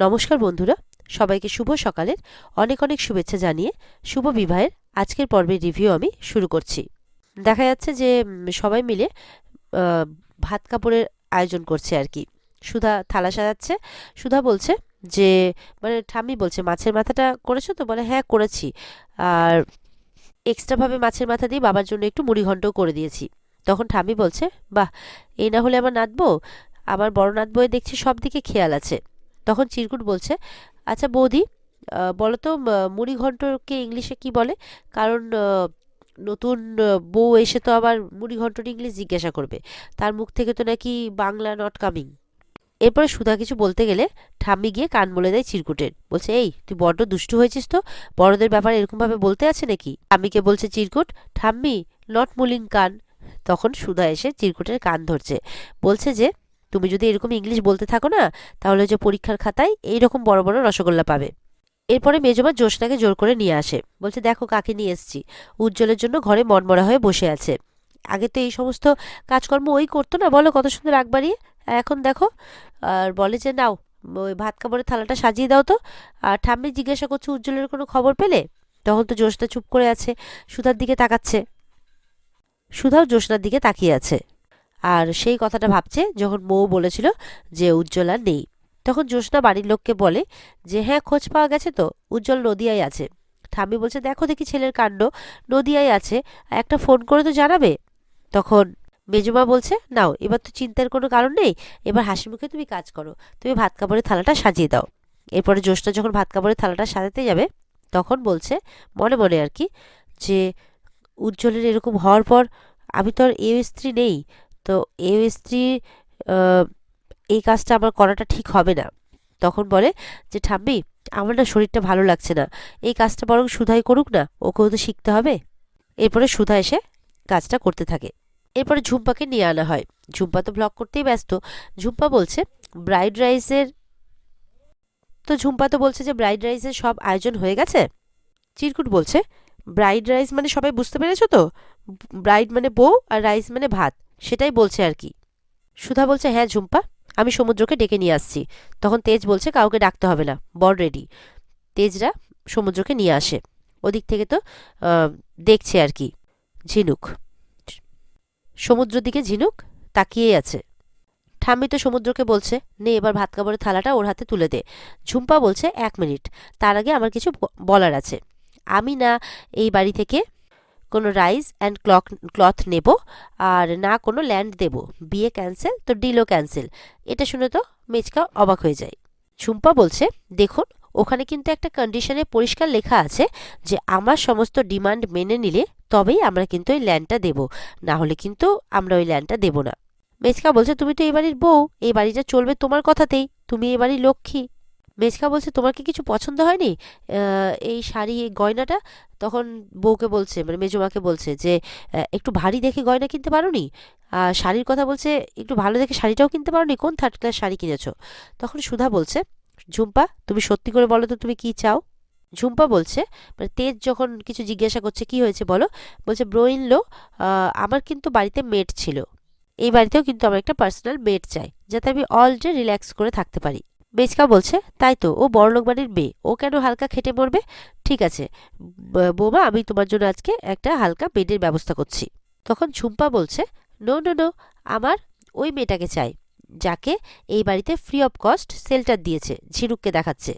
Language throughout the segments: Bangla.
নমস্কার বন্ধুরা, সবাইকে শুভ সকালের অনেক অনেক শুভেচ্ছা জানিয়ে শুভ বিবাহের আজকের পর্বের রিভিউ আমি শুরু করছি। দেখা যাচ্ছে যে সবাই মিলে ভাত কাপড়ের আয়োজন করছে আর কি। সুধা থালা সাজাচ্ছে। সুধা বলছে যে মানে ঠাম্মি বলছে, মাছের মাথাটা করেছো তো? বলে হ্যাঁ করেছি, আর এক্সট্রাভাবে মাছের মাথা দিয়ে বাবার জন্য একটু মুড়িঘণ্টও করে দিয়েছি। তখন ঠাম্মি বলছে, বাহ, এই না হলে আমার নাতবো, আমার বড় নাতবউয়ের দেখছি সব দিকে খেয়াল আছে। তখন চিরকুট বলছে, আচ্ছা বৌদি, বলো তো মুড়ি ঘন্টকে ইংলিশে কি বলে? কারণ নতুন বউ এসে তো আবার মুড়ি ঘন্টর ইংলিশ জিজ্ঞাসা করবে, তার মুখ থেকে তো নাকি বাংলা নট কামিং। এরপরে সুধা কিছু বলতে গেলে ঠাম্মি গিয়ে কান বলে দেয় চিরকুটের, বলছে এই তুই বড্ড দুষ্টু হয়েছিস তো, বড়দের ব্যাপারে এরকম ভাবে বলতে আছে নাকি? ঠাম্মিকে বলছে চিরকুট, ঠাম্মি নট মুলিং কান। তখন সুধা এসে চিরকুটের কান ধরছে, বলছে যে তুমি যদি এরকম ইংলিশ বলতে থাকো না, তাহলে যে পরীক্ষার খাতায় এইরকম বড় বড় রসগোল্লা পাবে। এরপরে মেজমা জ্যোৎস্নাকে জোর করে নিয়ে আসে, বলছে দেখো কাকে নিয়ে এসেছি, উজ্জ্বলের জন্য ঘরে মনমরা হয়ে বসে আছে। আগে তো এই সমস্ত কাজকর্ম ওই করতো না, বলো কত সুন্দর আগ বাড়িয়ে, এখন দেখো। আর বলে যে নাও, ওই ভাত কাপড়ের থালাটা সাজিয়ে দাও তো। আর ঠাম্মি জিজ্ঞাসা করছে উজ্জ্বলের কোনো খবর পেলে? তখন তো জ্যোৎস্না চুপ করে আছে, সুধার দিকে তাকাচ্ছে। সুধাও জ্যোৎস্নার দিকে তাকিয়ে আছে, আর সেই কথাটা ভাবছে যখন মৌ বলেছিল যে উজ্জ্বল আর নেই। তখন জ্যোৎস্না বাড়ির লোককে বলে যে হ্যাঁ, খোঁজ পাওয়া গেছে তো, উজ্জ্বল নদিয়ায় আছে। ঠাম্মি বলছে দেখো দেখি ছেলের কাণ্ড, নদিয়ায় আছে, একটা ফোন করে তো জানাবে। তখন মেজমা বলছে, নাও এবার তো চিন্তার কোনো কারণ নেই, এবার হাসি মুখে তুমি কাজ করো, তুমি ভাত কাপড়ের থালাটা সাজিয়ে দাও। এরপরে জ্যোৎস্না যখন ভাত কাপড়ের থালাটা সাজাতে যাবে, তখন বলছে মনে মনে আর কি, যে উজ্জ্বলের এরকম হওয়ার পর আমি তো আর এও স্ত্রী নেই, তো এও স্ত্রী এই কাজটা আমার করাটা ঠিক হবে না। তখন বলে যে ঠাম্মি, আমার না শরীরটা ভালো লাগছে না, এই কাজটা বরং সুধাই করুক না, ওকেও তো শিখতে হবে। এরপরে সুধা এসে কাজটা করতে থাকে। এরপরে ঝুম্পাকে নিয়ে আনা হয়। ঝুম্পা তো ব্লগ করতেই ব্যস্ত। ঝুম্পা বলছে ব্রাইড রাইসের ঝুম্পা তো বলছে যে ব্রাইড রাইসের সব আয়োজন হয়ে গেছে। চিরকুট বলছে ব্রাইড রাইস মানে সবাই বুঝতে পেরেছো তো, ব্রাইড মানে বউ আর রাইস মানে ভাত, সেটাই বলছে আর কি। সুধা বলছে হ্যাঁ ঝুম্পা, আমি সমুদ্রকে ডেকে নিয়ে আসছি। তখন তেজ বলছে কাউকে ডাকতে হবে না, বর রেডি। তেজরা সমুদ্রকে নিয়ে আসে। ওদিক থেকে তো দেখছে আর কি ঝিনুক, সমুদ্র দিকে ঝিনুক তাকিয়েই আছে। ঠাম্মি তো সমুদ্রকে বলছে নে এবার ভাত কাপড়ের থালাটা ওর হাতে তুলে দে। ঝুম্পা বলছে 1 মিনিট, তার আগে আমার কিছু বলার আছে। আমি না এই বাড়ি থেকে কোনো রাইস অ্যান্ড ক্লথ নেব, আর না কোনো ল্যান্ড দেব। বিয়ে ক্যান্সেল তো ডিলও ক্যান্সেল। এটা শুনে তো মেচকা অবাক হয়ে যায়। ঝুম্পা বলছে দেখুন, ওখানে কিন্তু একটা কন্ডিশনে পরিষ্কার লেখা আছে যে আমার সমস্ত ডিমান্ড মেনে নিলে তবেই আমরা কিন্তু ওই ল্যান্ডটা দেব, না হলে কিন্তু আমরা ওই ল্যান্ডটা দেব না। মেচকা বলছে তুমি তো এই বাড়ির বউ, এই বাড়িটা চলবে তোমার কথাতেই, তুমি এই বাড়ির লক্ষ্মী। মেচকা বলছে তোমার কি কিছু পছন্দ হয়নি, এই শাড়ি এই গয়নাটা? তখন বউকে বলছে, মানে মেজমাকে বলছে যে একটু ভারী দেখে গয়না কিনতে পারোনি? শাড়ির কথা বলছে, একটু ভালো দেখে শাড়িটাও কিনতে পারোনি? কোন থার্ড ক্লাস শাড়ি কিনেছো? তখন সুধা বলছে ঝুম্পা তুমি সত্যি করে বলো তো তুমি কি চাও? ঝুম্পা বলছে, মানে তেজ যখন কিছু জিজ্ঞাসা করছে কি হয়েছে বলো, বলছে ব্রো ইন লো, আমার কিন্তু বাড়িতে মেড ছিল, এই বাড়িতেও কিন্তু আমার একটা পার্সোনাল মেড চাই, যাতে আমি অল ডে রিল্যাক্স করে থাকতে পারি। মেচকা বলছে তাই তো, ও বড়লোক বাড়ির মেয়ে, ও কেন হালকা খেটে মরবে? ঠিক আছে বৌমা, আমি তোমার জন্য আজকে একটা হালকা বেডের ব্যবস্থা করছি। তখন ঝুম্পা বলছে নো নো নো, আমার ওই মেয়েটাকে চাই যাকে এই বাড়িতে ফ্রি অফ কস্ট শেল্টার দিয়েছে, ঝিনুককে দেখাচ্ছে।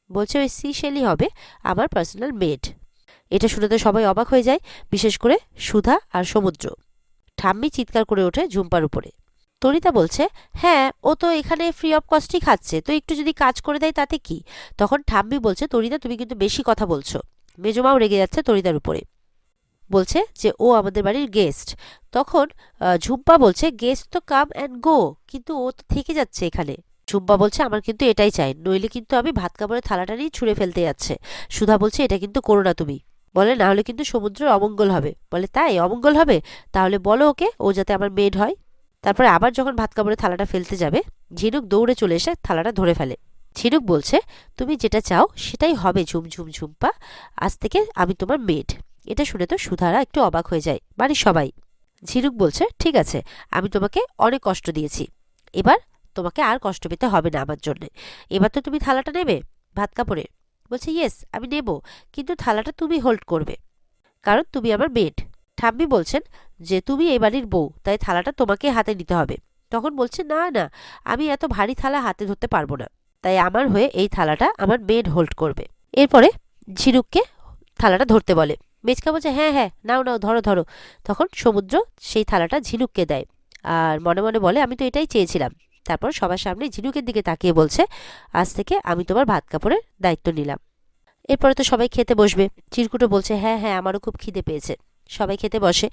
বলছে ওই সিশেলি হবে আমার পার্সোনাল মেড। এটা শুনে তো সবাই অবাক হয়ে যায়, বিশেষ করে সুধা আর সমুদ্র। ঠাম্মি চিৎকার করে ওঠে ঝুম্পার উপরে। তরিতা বলছে হ্যাঁ, ও তো এখানে ফ্রি অফ কস্টই খাচ্ছে, তো একটু যদি কাজ করে দেয় তাতে কি? তখন ঠাম্মি বলছে তরিতা তুমি কিন্তু বেশি কথা বলছো। মেজমাও রেগে যাচ্ছে তরিতার উপরে, বলছে যে ও আমাদের বাড়ির গেস্ট। তখন ঝুম্পা বলছে গেস্ট তো কাম অ্যান্ড গো, কিন্তু ও তো থেকে যাচ্ছে এখানে। ঝুম্পা বলছে আমার কিন্তু এটাই চাই, নইলে কিন্তু আমি ভাত কাপড়ের থালাটা নিয়ে ছুঁড়ে ফেলতে যাচ্ছে। সুধা বলছে এটা কিন্তু করো না তুমি, বলে না হলে কিন্তু সমুদ্রের অমঙ্গল হবে। বলে তাই অমঙ্গল হবে? তাহলে বলো ওকে ও যাতে আমার মেড হয়। তারপরে আবার যখন ভাত কাপড়ের থালাটা ফেলতে যাবে, ঝিনুক দৌড়ে চলে এসে থালাটা ধরে ফেলে। ঝিনুক বলছে তুমি যেটা চাও সেটাই হবে ঝুমঝুম ঝুম্পা, আজ থেকে আমি তোমার মেড। এটা শুনে তো সুধারা একটু অবাক হয়ে যায়, বাড়ির সবাই। ঝিনুক বলছে ঠিক আছে, আমি তোমাকে অনেক কষ্ট দিয়েছি, এবার তোমাকে আর কষ্ট পেতে হবে না আমার জন্যে। এবার তো তুমি থালাটা নেবে ভাত কাপড়ের। বলছে ইয়েস আমি নেব, কিন্তু থালাটা তুমি হোল্ড করবে, কারণ তুমি আমার মেড। ঠাম্মি বলছেন যে তুমি এই বাড়ির বউ, তাই থালাটা তোমাকে হাতে নিতে হবে। তখন বলছে না না, আমি এত ভারী থালা হাতে ধরতে পারবো না, তাই আমার হয়ে এই থালাটা আমার মেড হোল্ড করবে। এরপরে ঝিনুককে থালাটা ধরতে বলে। মেচকা বলছে হ্যাঁ হ্যাঁ নাও নাও, ধরো ধরো। তখন সমুদ্র সেই থালাটা ঝিনুককে দেয়, আর মনে মনে বলে আমি তো এটাই চেয়েছিলাম। তারপর সবার সামনে ঝিনুকের দিকে তাকিয়ে বলছে আজ থেকে আমি তোমার ভাত কাপড়ের দায়িত্ব নিলাম। এরপরে তো সবাই খেতে বসবে। চিরকুটো বলছে হ্যাঁ হ্যাঁ আমারও খুব খিদে পেয়েছে। সবাই খেতে বসে।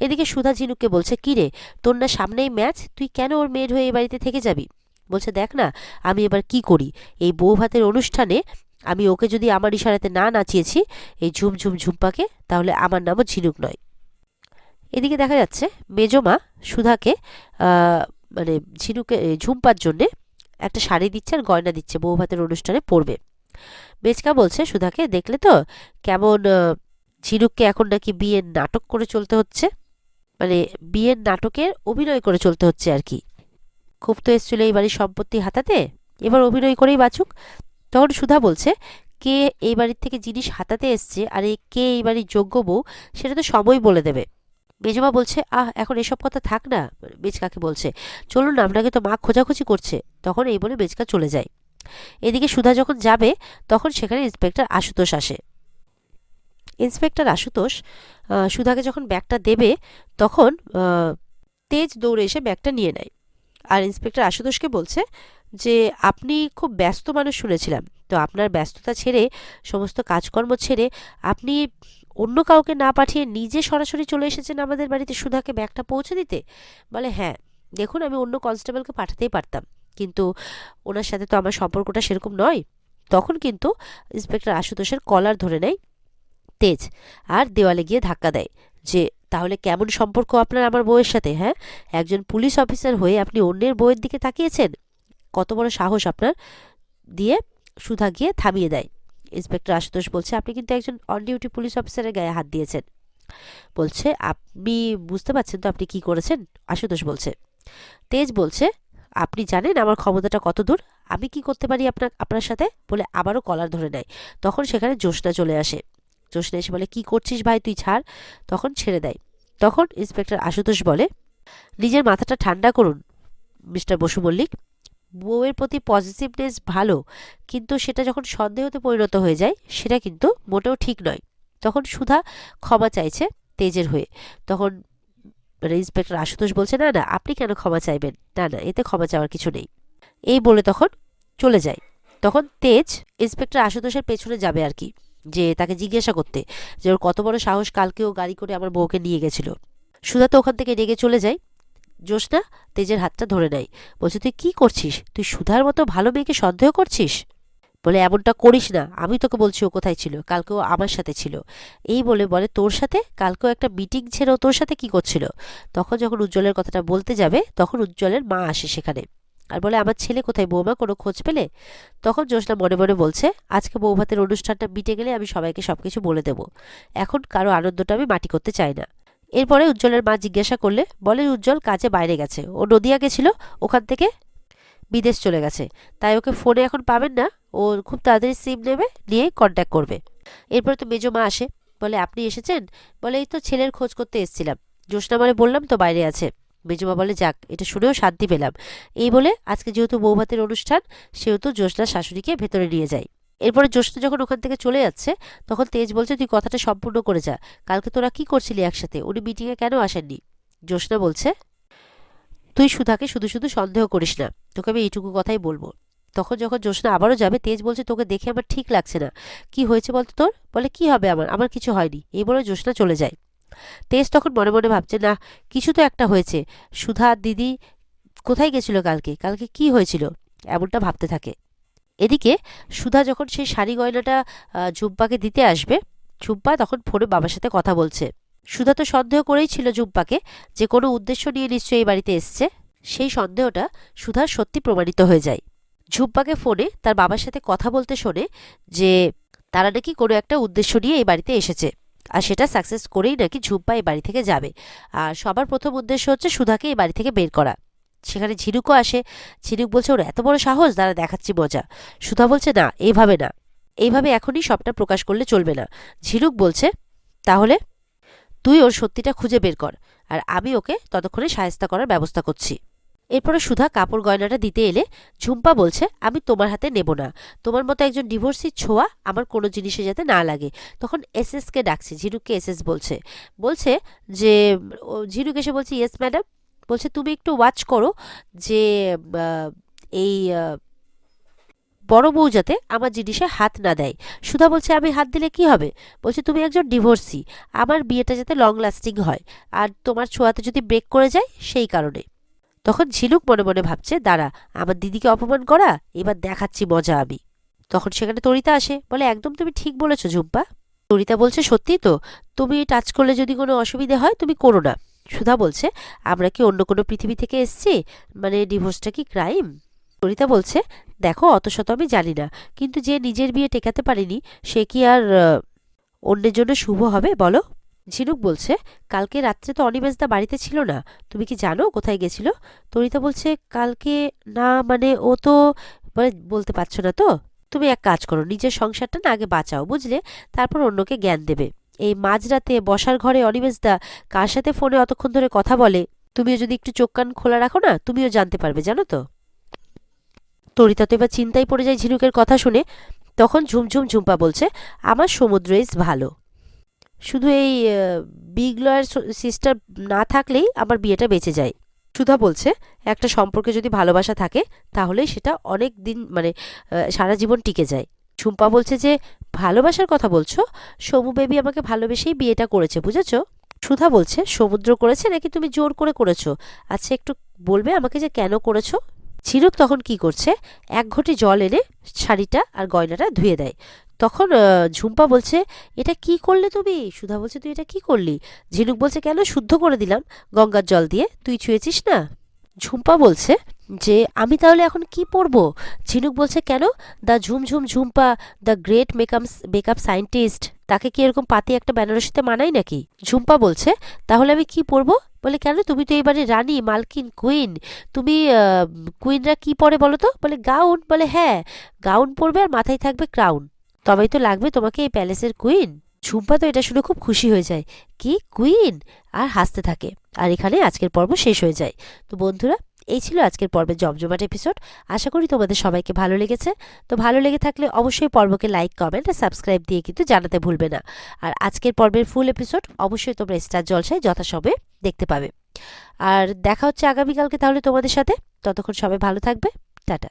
এদিকে সুধা ঝিনুককে বলছে কি রে, তোর না সামনেই ম্যাচ, তুই কেন ওর মেয়ের হয়ে এই বাড়িতে থেকে যাবি? বলছে দেখ না আমি এবার কি করি, এই বউ ভাতের অনুষ্ঠানে আমি ওকে যদি আমার ইশারাতে না নাচিয়েছি এই ঝুমঝুম ঝুম্পাকে, তাহলে আমার নামও ঝিনুক নয়। এদিকে দেখা যাচ্ছে মেজমা সুধাকে মানে ঝিনুকে ঝুম্পার জন্যে একটা শাড়ি দিচ্ছে আর গয়না দিচ্ছে, বউ ভাতের অনুষ্ঠানে পরবে। মেচকা বলছে সুধাকে দেখলে তো কেমন ঝিনুককে এখন নাকি বিয়ের নাটক করে চলতে হচ্ছে, মানে বিয়ের নাটকের অভিনয় করে চলতে হচ্ছে আর কি। খুব তো এসেছিল এই বাড়ির সম্পত্তি হাতাতে, এবার অভিনয় করেই বাঁচুক। তখন সুধা বলছে কে এই বাড়ির থেকে জিনিস হাতাতে এসছে আর কে এই বাড়ির যোগ্য বউ সেটা তো সময় বলে দেবে। মেজমা বলছে এখন এসব কথা থাক না, মেচকাকে বলছে চলুন না, আপনাকে তো মা খোঁজাখুঁজি করছে। তখন এই বলে মেচকা চলে যায়। এদিকে সুধা যখন যাবে তখন সেখানে ইন্সপেক্টর আশুতোষ আসে। ইন্সপেক্টর আশুতোষ সুধাকে যখন ব্যাগটা দেবে তখন তেজ দৌড়ে এসে ব্যাগটা নিয়ে নেয়, আর ইন্সপেক্টর আশুতোষকে বলছে যে আপনি খুব ব্যস্ত মানুষ শুনেছিলাম, তো আপনার ব্যস্ততা ছেড়ে সমস্ত কাজকর্ম ছেড়ে আপনি অন্য কাউকে না পাঠিয়ে নিজে সরাসরি চলে এসেছেন আমাদের বাড়িতে সুধাকে ব্যাগটা পৌঁছে দিতে। বলে হ্যাঁ দেখুন আমি অন্য কনস্টেবলকে পাঠাতেই পারতাম, কিন্তু ওনার সাথে তো আমার সম্পর্কটা সেরকম নয়। তখন কিন্তু ইন্সপেক্টর আশুতোষের কলার ধরে নেয় তেজ আর দেওয়ালে গিয়ে ধাক্কা দেয় যে তাহলে কেমন সম্পর্ক আপনার আমার বউয়ের সাথে? হ্যাঁ, একজন পুলিশ অফিসার হয়ে আপনি অন্যের বউয়ের দিকে তাকিয়েছেন, কত বড় সাহস আপনার! দিয়ে সুধা গিয়ে থামিয়ে দেয়। ইন্সপেক্টর আশুতোষ বলছে আপনি কিন্তু একজন অন ডিউটি পুলিশ অফিসারের গায়ে হাত দিয়েছেন। বলছে আপনি বুঝতে পারছেন তো আপনি কি করেছেন? আশুতোষ বলছে। তেজ বলছে আপনি জানেন আমার ক্ষমতাটা কত দূর, আমি কি করতে পারি আপনার সাথে? বলে আবারও কলার ধরে নেয়। তখন সেখানে জ্যোৎস্না চলে আসে। জ্যোৎস্না এসে বলে কি করছিস ভাই, তুই ছাড়। তখন ছেড়ে দেয়। তখন ইন্সপেক্টর আশুতোষ বলে নিজের মাথাটা ঠান্ডা করুন মিস্টার বসু মল্লিক, বউয়ের প্রতি পজিটিভনেস ভালো, কিন্তু সেটা যখন সন্দেহতে পরিণত হয়ে যায় সেটা কিন্তু মোটেও ঠিক নয়। তখন সুধা ক্ষমা চাইছে তেজের হয়ে। তখন ইন্সপেক্টর আশুতোষ বলছে না না আপনি কেন ক্ষমা চাইবেন, না না এতে ক্ষমা চাওয়ার কিছু নেই, এই বলে তখন চলে যায়। তখন তেজ ইন্সপেক্টর আশুতোষের পেছনে যাবে আর কি, যে তাকে জিজ্ঞাসা করতে যে ওর কত বড় সাহস, কালকেও গাড়ি করে আমার বউকে নিয়ে গেছিল। সুধা তো ওখান থেকে রেগে চলে যায়। জ্যোৎস্না তেজের হাতটা ধরে নেয়, বলছে তুই কি করছিস, তুই সুধার মতো ভালো মেয়েকে সন্দেহ করছিস? বলে এমনটা করিস না, আমি তোকে বলছি ও কোথায় ছিল, কালকেও আমার সাথে ছিল। এই বলে বলে তোর সাথে কালকেও একটা মিটিং ছেড়ে তোর সাথে কি করছিল? তখন যখন উজ্জ্বলের কথাটা বলতে যাবে তখন উজ্জ্বলের মা আসে সেখানে আর বলে আমার ছেলে কোথায় বৌমা, কোনো খোঁজ পেলে? তখন জ্যোৎস্না মনে মনে বলছে আজকে বৌভাতের অনুষ্ঠানটা মিটে গেলে আমি সবাইকে সবকিছু বলে দেব, এখন কারো আনন্দটা আমি মাটি করতে চাই না। এরপরে উজ্জ্বলের মা জিজ্ঞাসা করলে বলে উজ্জ্বল কাজে বাইরে গেছে, ও নদিয়া গেছিল, ওখান থেকে বিদেশ চলে গেছে, তাই ওকে ফোনে এখন পাবেন না, ও খুব তাড়াতাড়ি সিম নেবে নিয়ে কন্ট্যাক্ট করবে। এরপরে তো মেজো মা আসে, বলে আপনি এসেছেন? বলে এই তো ছেলের খোঁজ করতে এসেছিলাম, জ্যোৎস্না মানে বললাম তো বাইরে আছে। মেজমা বলে যাক এটা শুনেও শান্তি পেলাম। এই বলে আজকে যেহেতু বৌভাতের অনুষ্ঠান সেহেতু জ্যোৎস্নার শাশুড়িকে ভেতরে নিয়ে যায়। এরপরে জ্যোৎস্না যখন ওখান থেকে চলে যাচ্ছে তখন তেজ বলছে তুই কথাটা সম্পূর্ণ করে যা, কালকে তোরা কি করছিলি একসাথে, উনি মিটিংয়ে কেন আসেননি? জ্যোৎস্না বলছে তুই সুধাকে শুধু শুধু সন্দেহ করিস না, তোকে আমি এইটুকু কথাই বলবো। তখন যখন জ্যোৎস্না আবারও যাবে তেজ বলছে তোকে দেখে আমার ঠিক লাগছে না, কি হয়েছে বলতো তোর? বলে কি হবে আমার, আমার কিছু হয়নি, এই বলে জ্যোৎস্না চলে যায়। তেজ তখন মনে মনে ভাবছে না কিছু তো একটা হয়েছে, সুধা দিদি কোথায় গেছিল কালকে, কালকে কি হয়েছিল, এমনটা ভাবতে থাকে। এদিকে সুধা যখন সেই শাড়ি গয়নাটা ঝুম্পাকে দিতে আসবে, ঝুম্পা তখন ফোনে বাবার সাথে কথা বলছে। সুধা তো সন্দেহ করেই ছিল ঝুম্পাকে যে কোনো উদ্দেশ্য নিয়ে নিশ্চয়ই এই বাড়িতে এসছে। সেই সন্দেহটা সুধার সত্যি প্রমাণিত হয়ে যায়। ঝুম্পাকে ফোনে তার বাবার সাথে কথা বলতে শোনে যে তারা নাকি কোনো একটা উদ্দেশ্য নিয়ে এই বাড়িতে এসেছে, আর সেটা সাকসেস করেই নাকি ঝুম্পা এই বাড়ি থেকে যাবে। আর সবার প্রথম উদ্দেশ্য হচ্ছে সুধাকে এই বাড়ি থেকে বের করা। সেখানে ঝিনুকও আসে। ঝিনুক বলছে ওর এত বড় সাহস, দাঁড়া দেখাচ্ছি মজা। সুধা বলছে না, এইভাবে না, এইভাবে এখনই সবটা প্রকাশ করলে চলবে না। ঝিনুক বলছে তাহলে তুই ওর সত্যিটা খুঁজে বের কর, আর আমি ওকে ততক্ষণে শায়েস্তা করার ব্যবস্থা করছি। এরপরে সুধা কাপড় গয়নাটা দিতে এলে ঝুম্পা বলছে আমি তোমার হাতে নেব না, তোমার মতো একজন ডিভোর্সির ছোঁয়া আমার কোনো জিনিসে যাতে না লাগে। তখন এসএসকে ডাকছে, ঝিনুককে এসএস বলছে বলছে যে ঝিনুক এসে বলছে ইয়েস ম্যাডাম। বলছে তুমি একটু ওয়াচ করো যে এই বড় বউ যাতে আমার জিনিসে হাত না দেয়। সুধা বলছে আমি হাত দিলে কি হবে? বলছে তুমি একজন ডিভোর্সি, আমার বিয়েটা যাতে লং লাস্টিং হয়, আর তোমার ছোঁয়াতে যদি ব্রেক করে যায় সেই কারণে। তখন ঝিনুক মনে মনে ভাবছে দাঁড়া, আমার দিদিকে অপমান করা, এবার দেখাচ্ছি মজা আমি। তখন সেখানে তরিতা আসে, বলে একদম তুমি ঠিক বলেছ ঝুম্পা। তরিতা বলছে সত্যি তো, তুমি টাচ করলে যদি কোনো অসুবিধে হয় তুমি করো না। সুধা বলছে আমরা কি অন্য কোনো পৃথিবী থেকে এসছি, মানে ডিভোর্সটা কি ক্রাইম? তরিতা বলছে দেখো অত শত আমি জানি না, কিন্তু যে নিজের বিয়ে টেকাতে পারেনি সে কি আর অন্যের জন্য শুভ হবে বলো? ঝিনুক বলছে কালকে রাত্রে তো অনিমেষদা বাড়িতে ছিল না, তুমি কি জানো কোথায় গেছিল? তরিতা বলছে কালকে না, মানে ও তো বলতে পারছো না তো? তুমি এক কাজ করো, নিজের সংসারটা না আগে বাঁচাও বুঝলে, তারপর অন্যকে জ্ঞান দেবে। এই মাঝরাতে বসার ঘরে অনিমেষদা কার সাথে ফোনে অতক্ষণ ধরে কথা বলে, তুমিও যদি একটু চোখ কান খোলা রাখো না, তুমিও জানতে পারবে জানো তো। তরিতা তো এবার চিন্তায় পড়ে যায় ঝিনুকের কথা শুনে। তখন ঝুমঝুম ঝুম্পা বলছে আমার সমুদ্র ইজ ভালো, শুধু এই বিগ লয়ার সিস্টার না থাকলেই আমার বিয়েটা বেঁচে যায়। সুধা বলছে একটা সম্পর্কে যদি ভালোবাসা থাকে তাহলে সেটা অনেক দিন, মানে সারা জীবন টিকে যায়। ঝুম্পা বলছে যে ভালোবাসার কথা বলছো, সমু বেবি আমাকে ভালোবেসেই বিয়েটা করেছে বুঝেছো? সুধা বলছে সমুদ্র করেছে নাকি তুমি জোর করে করেছো? আচ্ছা একটু বলবে আমাকে যে কেন করেছো? ঝিনুক তখন কি করছে, এক ঘটি জল এনে শাড়িটা আর গয়নাটা ধুয়ে দেয়। তখন ঝুম্পা বলছে এটা কি করলে তুমি? সুধা বলছে তুই এটা কি করলি? ঝিনুক বলছে কেন, শুদ্ধ করে দিলাম গঙ্গার জল দিয়ে, তুই ছুঁয়েছিস না। ঝুম্পা বলছে যে আমি তাহলে এখন কি পরবো? ঝিনুক বলছে কেন, the Jhumjhum Jhumpa, the great makeup scientist, তাকে কি এরকম পাতি একটা বেনারসিতে মানায় নাকি? ঝুম্পা বলছে তাহলে আমি কি পরবো? বলে কেন, তুমি তো এবারে রানী, মালকিন, কুইন, তুমি কুইনরা কি পরে বলো তো? বলে গাউন। বলে হ্যাঁ, গাউন পরবে আর মাথায় থাকবে ক্রাউন, তবেই তো লাগবে তোমাকে এই প্যালেসের কুইন। ঝুম্পা তো এটা শুনে খুব খুশি হয়ে যায়, কি কুইন, আর হাসতে থাকে। আর এখানে আজকের পর্ব শেষ হয়ে যায়। তো বন্ধুরা, এই ছিল আজকের পর্বের জমজমাট এপিসোড। আশা করি তোমাদের সবাইকে ভালো লেগেছে। তো ভালো লেগে থাকলে অবশ্যই পর্বকে লাইক, কমেন্ট আর সাবস্ক্রাইব দিয়ে কিন্তু জানাতে ভুলবে না। আর আজকের পর্বের ফুল এপিসোড অবশ্যই তোমরা স্টার জলসায় যথাসময়ে দেখতে পাবে। আর দেখা হচ্ছে আগামীকালকে তাহলে তোমাদের সাথে। ততক্ষণ সবাই ভালো থাকবে, টাটা।